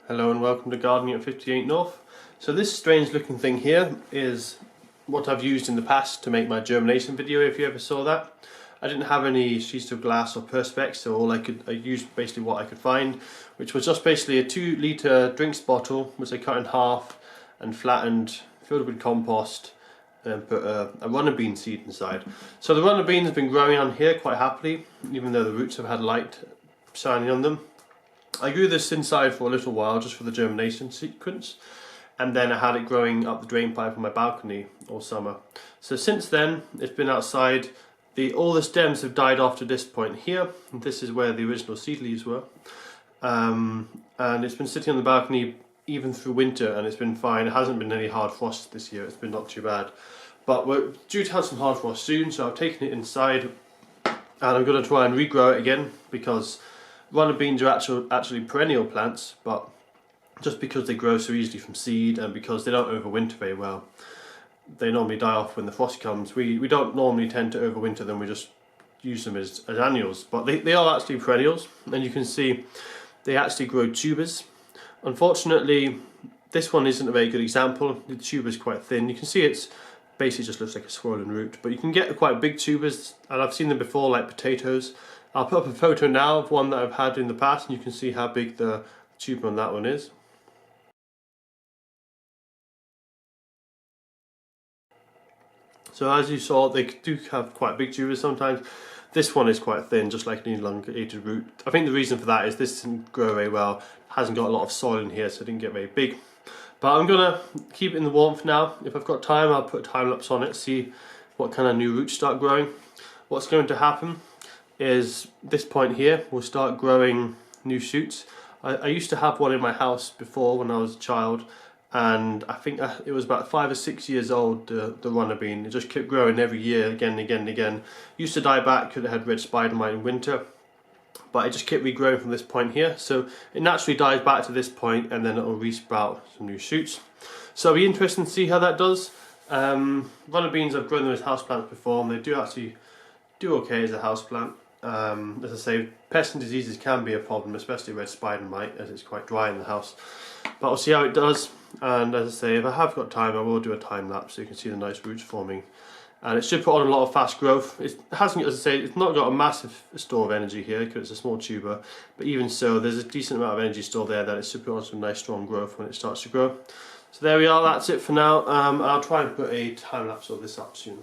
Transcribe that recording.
Hello and welcome to Gardening at 58 North. So this strange looking thing here is what I've used in the past to make my germination video, if you ever saw that. I didn't have any sheets of glass or perspex, so I used basically what I could find, which was just basically a 2-litre drinks bottle which I cut in half and flattened, filled it with compost and put a runner bean seed inside. So the runner bean has been growing on here quite happily, even though the roots have had light shining on them. I grew this inside for a little while just for the germination sequence, and then I had it growing up the drain pipe on my balcony all summer. So since then it's been outside. All the stems have died off to this point here, and this is where the original seed leaves were, and it's been sitting on the balcony even through winter and it's been fine. It hasn't been any hard frost this year, it's been not too bad, but we're due to have some hard frost soon, so I've taken it inside and I'm going to try and regrow it again, because runner beans are actually perennial plants, but just because they grow so easily from seed and because they don't overwinter very well, they normally die off when the frost comes. We don't normally tend to overwinter them, we just use them as annuals, but they are actually perennials, and you can see they actually grow tubers. Unfortunately, this one isn't a very good example. The tuber is quite thin. You can see it's basically just looks like a swollen root, but you can get quite big tubers, and I've seen them before like potatoes. I'll put up a photo now of one that I've had in the past, and you can see how big the tuber on that one is. So as you saw, they do have quite big tubers sometimes. This one is quite thin, just like an elongated root. I think the reason for that is this didn't grow very well, hasn't got a lot of soil in here, so it didn't get very big. But I'm gonna keep it in the warmth now. If I've got time, I'll put a time lapse on it, see what kind of new roots start growing. What's going to happen is this point here will start growing new shoots. I used to have one in my house before when I was a child, and I think it was about 5 or 6 years old, the runner bean. It just kept growing every year, again and again and again. Used to die back because it had red spider mite in winter, but it just kept regrowing from this point here. So it naturally dies back to this point, and then it will resprout some new shoots. So it'll be interesting to see how that does. Runner beans, I've grown them as houseplants before, and they do actually do okay as a houseplant. As I say, pests and diseases can be a problem, especially red spider mite, as it's quite dry in the house. But we'll see how it does, and as I say, if I have got time I will do a time lapse so you can see the nice roots forming. And it should put on a lot of fast growth. It hasn't, as I say, it's not got a massive store of energy here because it's a small tuber, but even so there's a decent amount of energy stored there that it should put on some nice strong growth when it starts to grow. So there we are, that's it for now. I'll try and put a time lapse of this up soon.